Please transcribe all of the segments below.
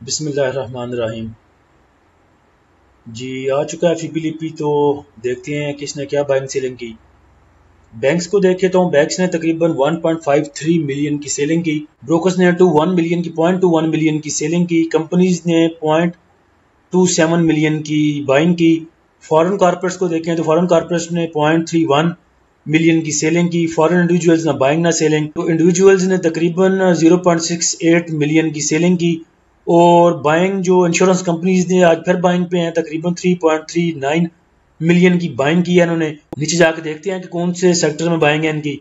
बिस्मिल्लाहिर्रहमानिर्रहीम। जी आ चुका है फीपीलीपी। तो देखते हैं किसने क्या बाइंग सेलिंग की। बैंक्स को देखे तो बैंक्स ने तकरीबन 1.53 मिलियन की सेलिंग की। ब्रोकर्स ने 1 मिलियन की 0.21 मिलियन की सेलिंग की। कंपनीज ने 0.27 मिलियन की बाइंग की। फॉरेन कॉर्पोरेट्स को देखें तो फॉरेन कॉर्पोरेट्स ने 0.31 मिलियन की सेलिंग की। फॉरेन इंडिविजुअल्स ना बाइंग ना सेलिंग। तो इंडिविजुअल्स ने तकरीबन 0.68 मिलियन की सेलिंग की और बाइंग जो इंश्योरेंस कंपनीज ने आज फिर बाइंग पे हैं, तकरीबन 3.39 मिलियन की बाइंग की है इन्होंने। नीचे जाके देखते हैं कि कौन से सेक्टर में बाइंग है इनकी।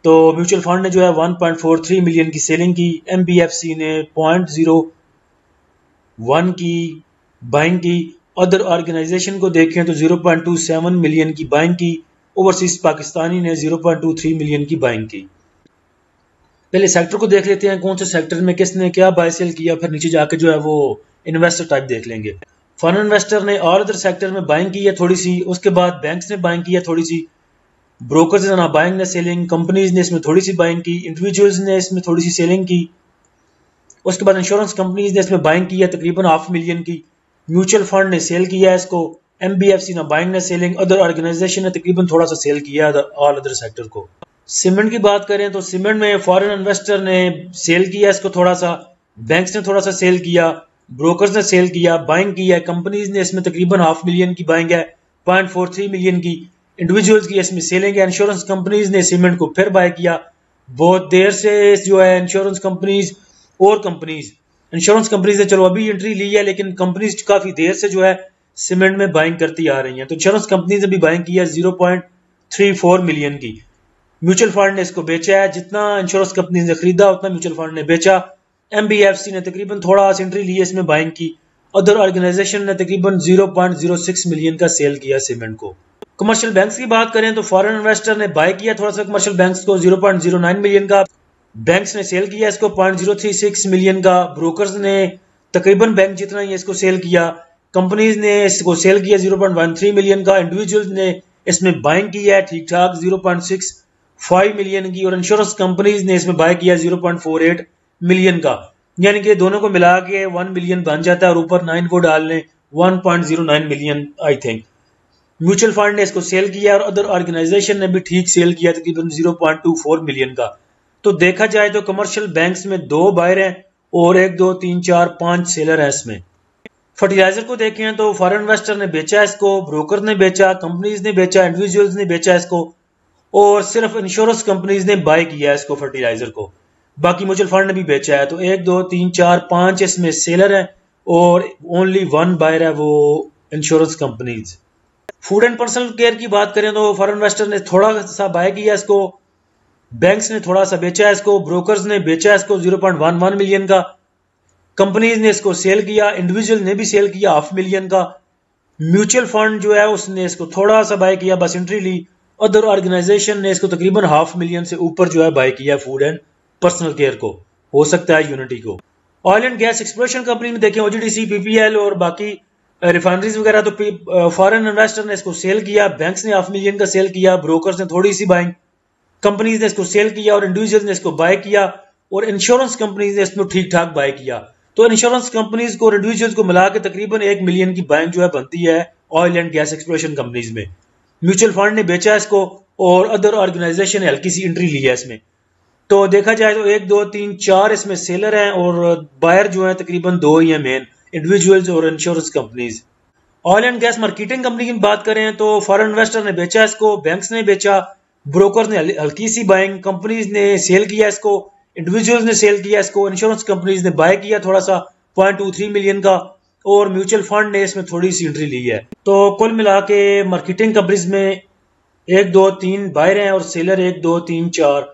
तो म्यूचुअल फंड ने जो है 1.43 मिलियन की सेलिंग की। एमबीएफसी ने 0.01 की बाइंग की। अदर ऑर्गेनाइजेशन को देखें तो 0.27 मिलियन की बाइंग की। ओवरसीज पाकिस्तानी ने 0.23 मिलियन की बाइंग की। पहले सेक्टर को देख लेते हैं कौन से सेक्टर में किसने क्या बाय सेल किया, फिर नीचे जाके जो है वो इन्वेस्टर टाइप देख लेंगे। फॉरेन इन्वेस्टर ने और अदर सेक्टर में बाइंग की है थोड़ी सी, उसके बाद बैंक्स ने बाइंग की है थोड़ी सी, ब्रोकर्स ने ना बाइंग ना सेलिंग, कंपनीज ने इसमें थोड़ी सी बाइंग की, इंडिविजुअल्स ने इसमें थोड़ी सी सेलिंग की। उसके बाद इंश्योरेंस कंपनीज ने इसमें बाइंग की है तकरीबन 500,000 की। म्यूचुअल फंड ने सेल किया है इसको। एमबीएफसी ना बाइंग ना सेलिंग। अदर ऑर्गेनाइजेशन ने तकरीबन थोड़ा सा सेल किया है ऑल अदर सेक्टर को। सीमेंट की बात करें तो सीमेंट में फॉरेन इन्वेस्टर ने सेल किया इसको थोड़ा सा, बैंक्स ने थोड़ा सा सेल किया, ब्रोकर्स ने सेल किया, बाइंग की है। कंपनीज ने इसमें तकरीबन 500,000 की बाइंग है, 0.43 मिलियन की। इंडिविजुअल्स की इसमें सेलिंग है। इंश्योरेंस कंपनीज ने सीमेंट को फिर बाय किया बहुत देर से जो है। इंश्योरेंस कंपनीज और कंपनीज इंश्योरेंस कंपनीज ने चलो अभी एंट्री ली है, लेकिन कंपनीज काफी देर से जो है सीमेंट में बाइंग करती आ रही हैं। तो इंश्योरेंस कंपनीज ने भी बाइंग की है 0.34 मिलियन की। म्यूचुअल फंड ने इसको बेचा है, जितना इंश्योरेंस कंपनी ने खरीदा उतना म्यूचुअल फंड ने बेचा। एमबीएफसी ने तकरीबन थोड़ा एंट्री ली है इसमें बाइंग की। अदर ऑर्गेनाइजेशन ने तकरीबन 0.06 मिलियन का सेल किया सीमेंट को। कमर्शियल बैंक्स की बात करें तो फॉरेन इन्वेस्टर ने बाय किया थोड़ा सा कमर्शियल बैंक्स को 0.09 मिलियन का। बैंक्स ने सेल किया इसको 0.036 मिलियन का। ब्रोकर्स ने तकरीबन बैंक जितना ही इसको सेल किया। कंपनीज ने इसको सेल किया 0.13 मिलियन का। इंडिविजुअल्स ने इसमें बाइंग की है ठीक ठाक 0.65 मिलियन की। और इंश्योरेंस कंपनीज ने इसमें बाय किया 0.48 मिलियन का। यानी कि दोनों को मिला के 1 मिलियन बन जाता है और ऊपर 9 को डाल लें 1.09 million I think. Mutual fund ने इसको सेल किया और अदर ऑर्गेनाइजेशन ने भी ठीक सेल किया तकरीबन 0.24 मिलियन का। तो देखा जाए तो कमर्शियल बैंक्स में 2 बायर हैं और 1 2 3 4 5 सेलर है इसमें। फर्टिलाइजर को देखें तो फॉरेन इन्वेस्टर ने बेचा इसको, ब्रोकर ने बेचा, कंपनीज ने बेचा, इंडिविजुअल्स ने बेचा इसको और सिर्फ इंश्योरेंस कंपनीज ने बाय किया है इसको फर्टिलाइजर को। बाकी म्यूचुअल फंड ने भी बेचा है। तो 1 2 3 4 5 इसमें सेलर है और ओनली 1 बायर है वो insurance companies. Food and personal care की बात करें तो फॉरेन इन्वेस्टर ने थोड़ा सा बाय किया इसको, बैंक्स ने थोड़ा सा बेचा है इसको, ब्रोकर्स ने बेचा है इसको 0.11 मिलियन का। कंपनीज ने इसको सेल किया, इंडिविजुअल ने भी सेल किया 500,000 मिलियन का। म्यूचुअल फंड जो है उसने इसको थोड़ा सा बाय किया, बस एंट्री ली। अदर ऑर्गेनाइजेशन ने इसको तकरीबन 500,000 से ऊपर जो है बाय किया फूड एंड पर्सनल केयर को, हो सकता है यूनिटी को। Oil and gas exploration company में देखें ओजीडीसी, पीपीएल और बाकी रिफाइनरीज वगैरह, तो फॉरेन इन्वेस्टर ने इसको सेल किया, बैंक्स ने 500,000 का सेल किया, ब्रोकर्स ने थोड़ी सी बाइंग, कंपनीज ने इसको सेल किया और इंडिविजुअल्स ने इसको बाय किया और इंश्योरेंस कंपनीज ने इसमें ठीक ठाक बाय किया। तो इंश्योरेंस कंपनीज को और इंडिविजुअल्स को मिला के तकरीबन 1 मिलियन की बाइंग जो है बनती है oil and gas exploration companies में। म्यूचुअल फंड ने बेचा इसको और अदर ऑर्गेनाइजेशन ने हल्की सी एंट्री ली है इसमें। तो देखा जाए तो 1 2 3 4 इसमें सेलर हैं और बायर जो है तकरीबन 2 ही है मेन, इंडिविजुअल्स और insurance companies. Oil and gas marketing company की बात करें तो फॉरेन इन्वेस्टर ने बेचा इसको, बैंक्स ने बेचा, ब्रोकर ने हल्की सी बाइंग, कंपनीज ने सेल किया इसको, इंडिविजुअल्स ने सेल किया इसको, इंश्योरेंस कंपनीज ने बाय किया थोड़ा सा 0.23 मिलियन का और म्यूचुअल फंड ने इसमें थोड़ी सी एंट्री ली है। तो कुल मिला के मार्केटिंग कंपनीज में 1 2 3 बायर हैं और सेलर 1 2 3 4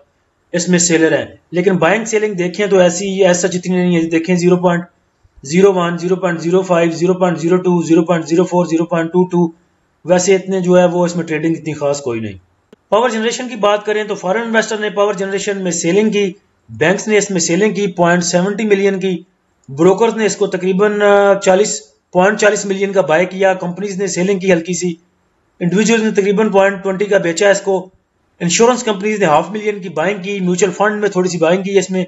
इसमें सेलर हैं। लेकिन बाइंग सेलिंग देखें तो ऐसा जितनी नहीं है। देखें 0.01 0.05 0.02 0.04 0.22 वैसे इतने जो है वो इसमें ट्रेडिंग इतनी खास कोई नहीं। पावर जनरेशन की बात करें तो फॉरेन इन्वेस्टर ने पावर जनरेशन में सेलिंग की, बैंक्स ने इसमें सेलिंग की 0.70 मिलियन की, ब्रोकर्स ने इसको तकरीबन 40 मिलियन का बाय किया, कंपनीज ने सेलिंग की हल्की सी, इंडिविजुअल्स ने तकरीबन 0.20 का बेचा इसको, इंश्योरेंस कंपनीज ने 500,000 की बाइंग की, म्यूचुअल फंड में थोड़ी सी बाइंग की इसमें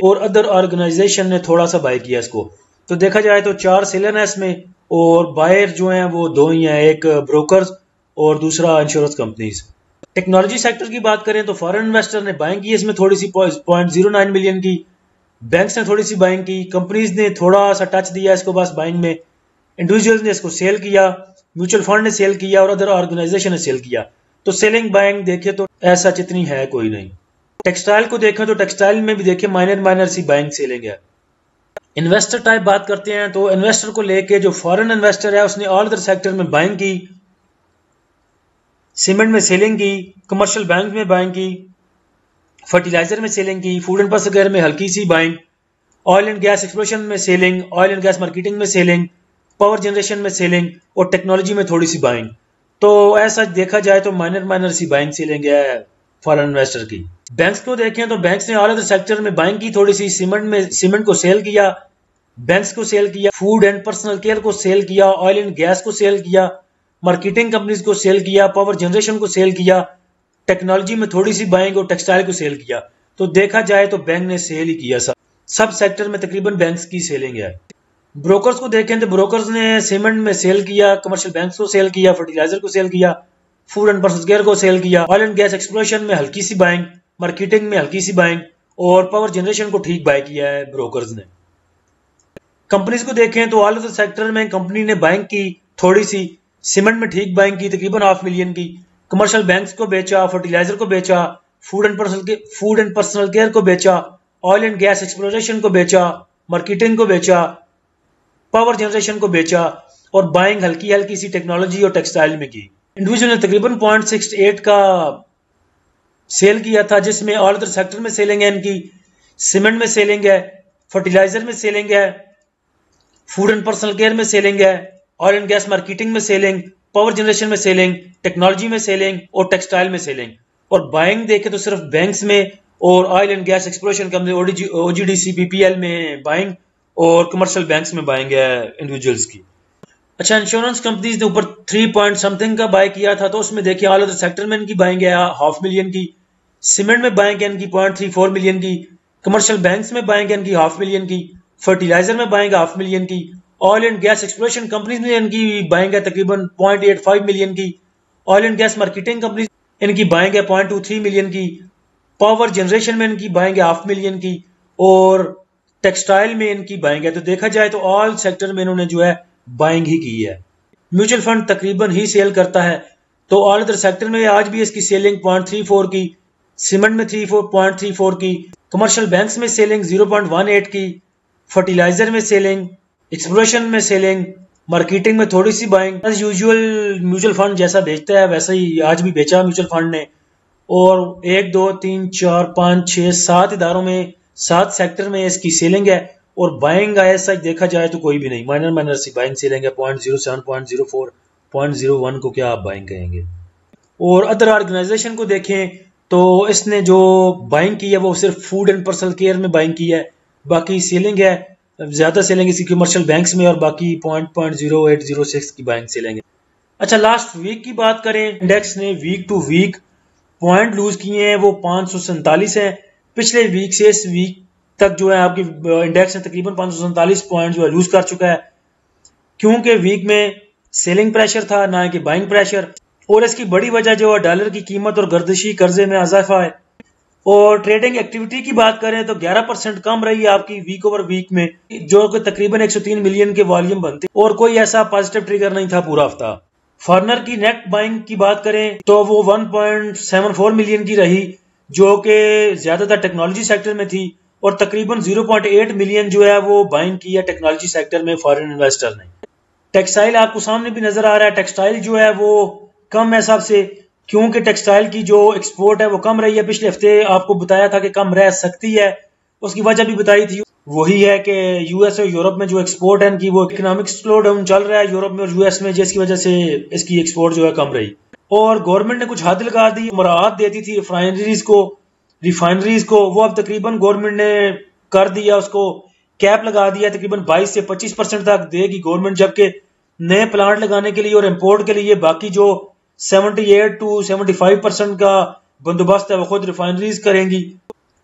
और अदर ऑर्गेनाइजेशन ने थोड़ा सा बाय किया इसको। तो देखा जाए तो 4 सेलर हैं इसमें, और बायर जो हैं वो 2 ही हैं, एक ब्रोकर्स और दूसरा इंश्योरेंस कंपनीज। टेक्नोलॉजी सेक्टर की बात करें तो फॉरेन इन्वेस्टर ने बाइंग की इसमें थोड़ी सी 0.09 मिलियन की, बैंक्स ने थोड़ी सी बाइंग की, कंपनीज ने थोड़ा सा टच दिया इसको बस बाइंग में, इंडिविजुअल्स ने इसको सेल किया, म्यूचुअल फंड ने सेल किया और अदर ऑर्गेनाइजेशन ने सेल किया। तो सेलिंग बाइंग देखे तो ऐसा इतनी है कोई नहीं। टेक्सटाइल को देखें तो टेक्सटाइल में भी देखिए माइनर सी बाइंग सेलिंग है। इन्वेस्टर टाइप बात करते हैं तो इन्वेस्टर को लेके जो फॉरेन इन्वेस्टर है उसने ऑल अदर सेक्टर में बाइंग की, सीमेंट में सेलिंग की, कमर्शियल बैंक में बाइंग की, फर्टिलाइजर में सेलिंग की, फूड एंड पर्सनल केयर में हल्की सी buying, oil and gas exploration में selling, oil and gas marketing में सेलिंग, पावर जनरेशन में सेलिंग और टेक्नोलॉजी में थोड़ी सी बाइंग। तो ऐसा देखा जाए तो माइनर सी बाइंग सेलिंग है फॉरेन इन्वेस्टर की। बैंक्स को देखें तो बैंक्स ने ऑल अदर सेक्टर में बाइंग की थोड़ी सी, सीमेंट को सेल किया, बैंक्स को सेल किया, फूड एंड पर्सनल केयर को सेल किया, ऑयल एंड गैस को सेल किया, मार्केटिंग कंपनीज को सेल किया, पावर जनरेशन को सेल किया, टेक्नोलॉजी में थोड़ी सी बाइंग और टेक्सटाइल को सेल किया। तो देखा जाए तो बैंक ने सेल ही किया, सब सेक्टर में तकरीबन बैंक्स की सेलिंग है। ब्रोकर्स को देखें तो ब्रोकर्स ने सीमेंट में सेल किया, कमर्शियल बैंक्स को सेल किया, फर्टिलाइजर को सेल किया, फूड एंड पर्सनल केयर को सेल किया, ऑयल एंड गैस एक्सप्लोरेशन में हल्की सी बाइंग, मार्केटिंग में हल्की सी बाइंग और पावर जनरेशन को ठीक बाय किया है ब्रोकर्स ने। कंपनीज को देखें तो ऑल ऑफ सेक्टर में कंपनी ने बाइंग की थोड़ी सी, सीमेंट में ठीक बाइंग की तकरीबन 500 मिलियन की, कमर्शियल बैंक्स को बेचा, फर्टिलाइजर को बेचा, फूड एंड पर्सनल केयर को बेचा, ऑयल एंड गैस एक्सप्लोरेशन को बेचा, मार्केटिंग को बेचा, पावर जनरेशन को बेचा और बाइंग हल्की सी टेक्नोलॉजी और टेक्सटाइल में की। इंडिविजुअल ने तकरीबन 0.68 का सेल किया था, जिसमें ऑल अदर सेक्टर में सेलिंग है इनकी, सीमेंट में सेलिंग है, फर्टिलाइजर में सेलिंग है, फूड एंड पर्सनल केयर में सेलिंग है, ऑयल एंड गैस मार्केटिंग में सेलिंग, पावर जनरेशन में सेलिंग, टेक्नोलॉजी में सेलिंग और टेक्सटाइल में सेलिंग। और बाइंग देखे तो सिर्फ बैंक्स में और oil and gas exploration company OGDC BPL में बाइंग और कमर्शियल बैंक्स में बाइंग है इंडिविजुअल्स की। अच्छा, इंश्योरेंस कंपनीज ने ऊपर 3 पॉइंट समथिंग का बाय किया था, तो उसमें देखिए ऑल अदर सेक्टर में इनकी बाइंग है 500 मिलियन की, सीमेंट में बाइंग है इनकी 0.34 मिलियन की, कमर्शियल बैंक्स में बाइंग है इनकी 500 मिलियन की, फर्टिलाइजर में बाइंग 500 मिलियन की, oil and gas exploration companies में इनकी बाइंग है तकरीबन 0.85 मिलियन की, oil and gas marketing companies इनकी बाइंग है 0.23 मिलियन की, पावर जनरेशन में इनकी बाइंग है 500 मिलियन की और टेक्सटाइल में इनकी बाइंग है। तो देखा जाए तो ऑल सेक्टर में इन्होंने जो है बाइंग ही की है। म्यूचुअल फंड तकरीबन ही सेल करता है, तो ऑल अदर सेक्टर में आज भी इसकी सेलिंग 0.34 की, सीमेंट में 0.34 की, कमर्शियल बैंक्स में सेलिंग 0.18 की, फर्टिलाइजर में सेलिंग, एक्सप्लोरेशन में सेलिंग, मार्केटिंग में थोड़ी सी buying. As usual mutual fund जैसा बेचता है वैसा ही आज भी बेचा म्यूचुअल फंड ने, और 1 2 3 4 5 6 7 इदारों में 7 सेक्टर में इसकी सेलिंग है और बाइंग ऐसा देखा जाए तो कोई भी नहीं, माइनर सी बाइंग सेलिंग है 0.07 0.04 0.01 को क्या आप बाइंग कहेंगे। और अदर ऑर्गेनाइजेशन को देखें तो इसने जो बाइंग की है वो सिर्फ फूड एंड पर्सनल केयर में बाइंग की है, बाकी सेलिंग है ज्यादा सेलिंग इसकी कमर्शियल बैंक्स में और बाकी 0.0806 की बाइंग सेलिंग है। अच्छा, लास्ट वीक की बात करें, इंडेक्स ने week to week point lose किए हैं, वो 547 है। पिछले वीक से इस वीक तक जो है आपकी इंडेक्स ने तकरीबन 547 पॉइंट जो है लूज कर चुका है, क्योंकि वीक में सेलिंग प्रेशर था ना कि बाइंग प्रेशर। और इसकी बड़ी वजह जो है डॉलर की कीमत और गर्दिशी कर्जे में इजाफा है। और ट्रेडिंग एक्टिविटी की बात करें तो 11% कम रही है आपकी वीक ओवर वीक में, जो कि तकरीबन 103 मिलियन के वॉल्यूम बनते, और कोई ऐसा पॉजिटिव ट्रिगर नहीं था पूरा हफ्ता। फॉरनर की नेट बाइंग की बात करें तो वो 1.74 मिलियन की रही, जो कि ज्यादातर टेक्नोलॉजी सेक्टर में थी, और तकरीबन 0.8 मिलियन जो है वो बाइंग की है टेक्नोलॉजी सेक्टर में फॉरेन इन्वेस्टर ने। टेक्सटाइल आपको सामने भी नजर आ रहा है, टेक्सटाइल जो है वो कम है सबसे, क्योंकि टेक्सटाइल की जो एक्सपोर्ट है वो कम रही है। पिछले हफ्ते आपको बताया था कि कम रह सकती है, उसकी वजह भी बताई थी, वही है कि यूएस और यूरोप में जो एक्सपोर्ट है इनकी वो इकोनॉमिक स्लो डाउन चल रहा है यूरोप में और यूएस में, जिसकी वजह से इसकी एक्सपोर्ट जो है कम रही। और गवर्नमेंट ने कुछ हद लगा दी, मुराद देती थी रिफाइनरीज को, वो अब तकरीबन गवर्नमेंट ने कर दिया, उसको कैप लगा दिया, तकरीबन 22 से 25% तक देगी गवर्नमेंट, जबकि नए प्लांट लगाने के लिए और इम्पोर्ट के लिए बाकी जो 78 to 75% का बंदोबस्त है वो खुद रिफाइनरीज करेंगी।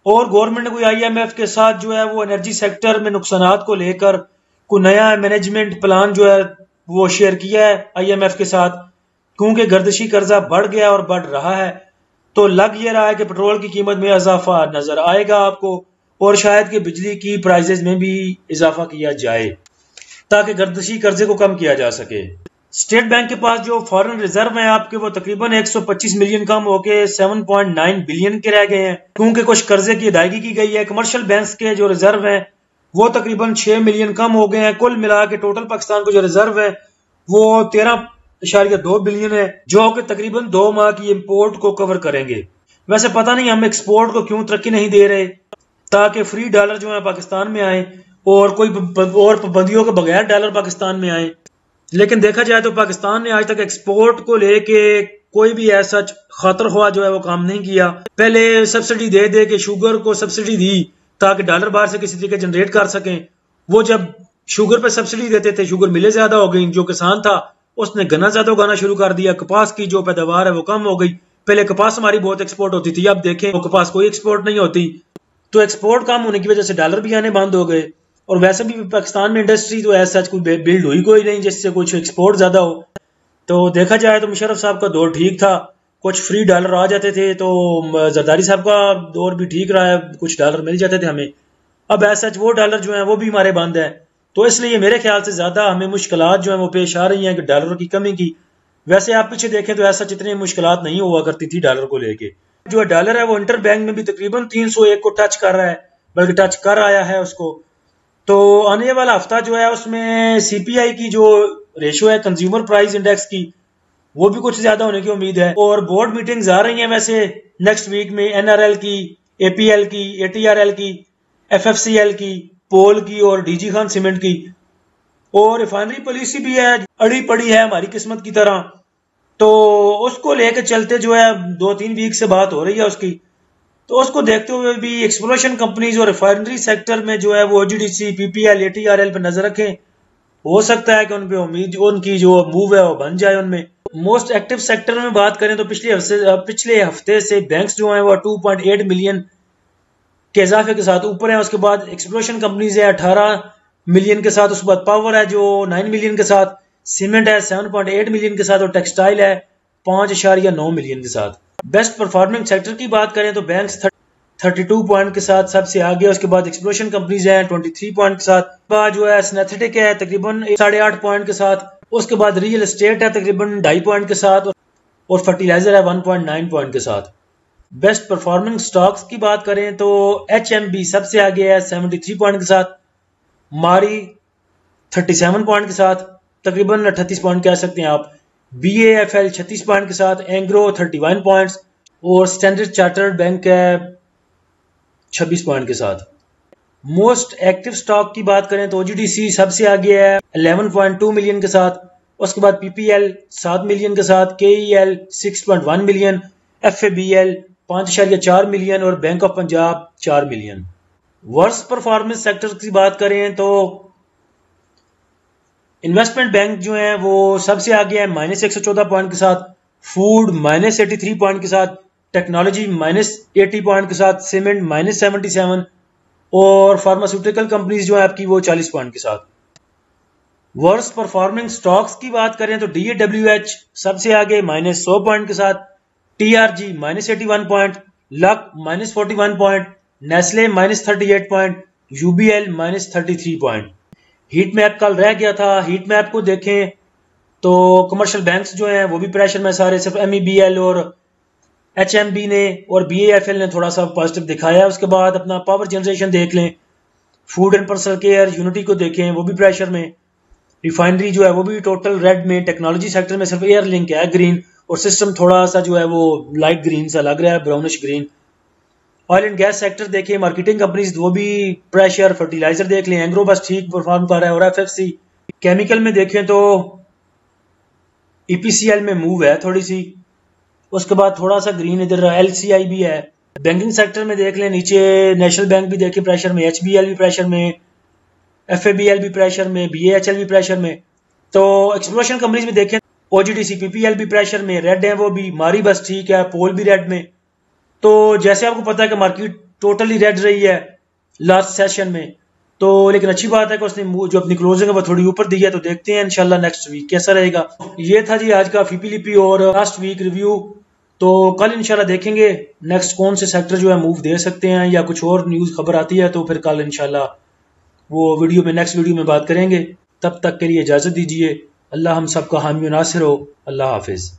और गवर्नमेंट ने कोई IMF के साथ जो है वो एनर्जी सेक्टर में नुकसानात को लेकर को नया मैनेजमेंट प्लान जो है वो शेयर किया है IMF के साथ, क्योंकि गर्दिशी कर्जा बढ़ गया और बढ़ रहा है। तो लग ये रहा है कि पेट्रोल की कीमत में इजाफा नजर आएगा आपको, और शायद कि बिजली की प्राइसेस में भी इजाफा किया जाए ताकि गर्दिशी कर्जे को कम किया जा सके। स्टेट बैंक के पास जो फॉरेन रिजर्व है आपके, वो तकरीबन 125 मिलियन कम होके 7.9 बिलियन के रह गए हैं, क्योंकि कुछ कर्जे की अदायगी की गई है। कमर्शियल बैंक्स के जो रिजर्व हैं वो तकरीबन 6 मिलियन कम हो गए हैं। कुल मिला के टोटल पाकिस्तान को जो रिजर्व है वो 13.2 बिलियन है, जो कि तकरीबन 2 माह की इम्पोर्ट को कवर करेंगे। वैसे पता नहीं हम एक्सपोर्ट को क्यों तरक्की नहीं दे रहे, ताकि फ्री डॉलर जो है पाकिस्तान में आए और कोई और पाबंदियों के बगैर डॉलर पाकिस्तान में आए। लेकिन देखा जाए तो पाकिस्तान ने आज तक एक्सपोर्ट को लेके कोई भी ऐसा खतर ख्वाह जो है वो काम नहीं किया। पहले सब्सिडी दे दे के शुगर को सब्सिडी दी ताकि डॉलर बाहर से किसी तरीके जनरेट कर सकें। वो जब शुगर पे सब्सिडी देते थे, शुगर मिले ज्यादा हो गई, जो किसान था उसने गन्ना ज्यादा उगाना शुरू कर दिया, कपास की जो पैदावार है वो कम हो गई। पहले कपास हमारी बहुत एक्सपोर्ट होती थी, अब देखें वो कपास कोई एक्सपोर्ट नहीं होती। तो एक्सपोर्ट कम होने की वजह से डॉलर भी आने बंद हो गए, और वैसे भी पाकिस्तान में इंडस्ट्री तो ऐसा कोई बिल्ड हुई कोई नहीं जिससे कुछ एक्सपोर्ट ज्यादा हो। तो देखा जाए तो मुशर्रफ साहब का दौर ठीक था, कुछ फ्री डॉलर आ जाते थे, तो जरदारी साहब का दौर भी ठीक रहा है, कुछ डॉलर मिल जाते थे हमें। अब ऐसा वो डॉलर जो है वो भी हमारे बंद है, तो इसलिए मेरे ख्याल से ज्यादा हमें मुश्किलात जो है वो पेश आ रही हैं कि डॉलर की कमी की। वैसे आप पीछे देखें तो ऐसा जितनी मुश्किलात नहीं हुआ करती थी डॉलर को लेके। जो डॉलर है वो इंटर बैंक में भी तकरीबन 301 को टच कर रहा है, बल्कि टच कर आया है उसको। तो आने वाला हफ्ता जो है उसमें CPI की जो रेशो है कंज्यूमर प्राइस इंडेक्स की, वो भी कुछ ज्यादा होने की उम्मीद है। और बोर्ड मीटिंग्स आ रही हैं वैसे नेक्स्ट वीक में, NRL की, APL की, ATRL की, FFCL की, पोल की और DG खान सीमेंट की। और रिफाइनरी पॉलिसी भी है, अड़ी पड़ी है हमारी किस्मत की तरह, तो उसको लेकर चलते जो है 2-3 वीक से बात हो रही है उसकी। तो उसको देखते हुए भी एक्सप्लोरेशन कंपनीज और रिफाइनरी सेक्टर में जो है वो OGDC, PPL, ATRL पे नजर रखें। हो सकता है कि उन पे उम्मीद, उनकी जो मूव है वो बन जाए उनमें। मोस्ट एक्टिव सेक्टर में बात करें तो पिछले हफ्ते से बैंक्स जो हैं वो 2.8 मिलियन के इजाफे के साथ ऊपर है। उसके बाद एक्सप्लोरेशन कंपनीज है 18 मिलियन के साथ, उसके बाद पावर है जो 9 मिलियन के साथ, सीमेंट है 7.8 मिलियन के साथ, और टेक्सटाइल है 5.9 मिलियन के साथ। बेस्ट परफॉर्मिंग सेक्टर की बात करें तो बैंक्स 32 पॉइंट के साथ सबसे आगे, उसके बाद एक्सप्लोरेशन कंपनीज हैं 23 पॉइंट के साथ, बाद जो है सिनेथेटिक है तकरीबन 8.5 पॉइंट के साथ, उसके बाद रियल एस्टेट है तकरीबन 2.5 पॉइंट के साथ, और फर्टिलाइजर है 1.9 पॉइंट के साथ। बेस्ट परफॉर्मिंग स्टॉक्स की बात करें तो HMB सबसे आगे है 73 पॉइंट के साथ, मारी 37 पॉइंट के साथ, तकरीबन 38 पॉइंट कह सकते हैं आप, BAFL 36 पॉइंट के साथ, एंग्रो 31 पॉइंट्स, और स्टैंडर्ड चार्टर्ड बैंक है 26 पॉइंट के साथ। मोस्ट एक्टिव स्टॉक की बात करें तो OGDC सबसे आगे है 11.2 मिलियन के साथ, उसके बाद PPL 7 मिलियन के साथ, KEL 6.1 मिलियन, FABL 5.4 मिलियन और bank of Punjab 4 million. Worst performance sector की बात करें तो इन्वेस्टमेंट बैंक जो है वो सबसे आगे है -114 पॉइंट के साथ, फूड -83 पॉइंट के साथ, टेक्नोलॉजी -80 पॉइंट के साथ, सीमेंट -77, और फार्मास्यूटिकल कंपनीज जो है आपकी वो 40 पॉइंट के साथ। वर्स्ट परफॉर्मिंग स्टॉक्स की बात करें तो DAWH सबसे आगे -100 पॉइंट के साथ, TRG -81 point, luck -41 point, Nestle -38 point, UBL -33 point. Heat map कल रह गया था, हीट मैप को देखें तो कमर्शियल बैंक्स जो हैं वो भी प्रेशर में सारे, सिर्फ MEBL और HMB ने और BAFL ने थोड़ा सा पॉजिटिव दिखाया। उसके बाद अपना पावर जनरेशन देख लें, food and personal care, unity को देखें वो भी प्रेशर में, रिफाइनरी जो है वो भी टोटल रेड में, टेक्नोलॉजी सेक्टर में सिर्फ एयर लिंक है ग्रीन, और सिस्टम थोड़ा सा जो है वो लाइट ग्रीन सा लग रहा है, brownish green. Oil and gas sector देखिए, मार्केटिंग कंपनीज वो भी प्रेशर, फर्टिलाइजर देख लें, एंग्रो बस ठीक परफॉर्म कर रहा है, और FFC। केमिकल में देखें तो EPCL में मूव है थोड़ी सी, उसके बाद थोड़ा सा ग्रीन इधर LCI भी है। बैंकिंग सेक्टर में देख लें, नीचे नेशनल बैंक भी देखिए प्रेशर में, HBL भी प्रेशर में, FABL भी प्रेशर में, BAHL भी प्रेशर में। तो एक्सप्लोरेशन कंपनीज में देखें OGDC, PPL भी प्रेशर में, रेड है वो भी, मारी बस ठीक है, पोल भी रेड में। तो जैसे आपको पता है कि मार्केट टोटली रेड रही है लास्ट सेशन में, तो लेकिन अच्छी बात है कि उसने जो अपनी क्लोजिंग है वो थोड़ी ऊपर दी है, तो देखते हैं इंशाल्लाह नेक्स्ट वीक कैसा रहेगा। ये था जी आज का फीपीलीपी और लास्ट वीक रिव्यू। तो कल इंशाल्लाह देखेंगे नेक्स्ट कौन से सेक्टर जो है मूव दे सकते हैं, या कुछ और न्यूज़ खबर आती है तो फिर कल इंशाल्लाह वो वीडियो में नेक्स्ट वीडियो में बात करेंगे। तब तक के लिए इजाज़त दीजिए। अल्लाह हम सबका हामी नासिर हो। अल्लाह हाफिज़।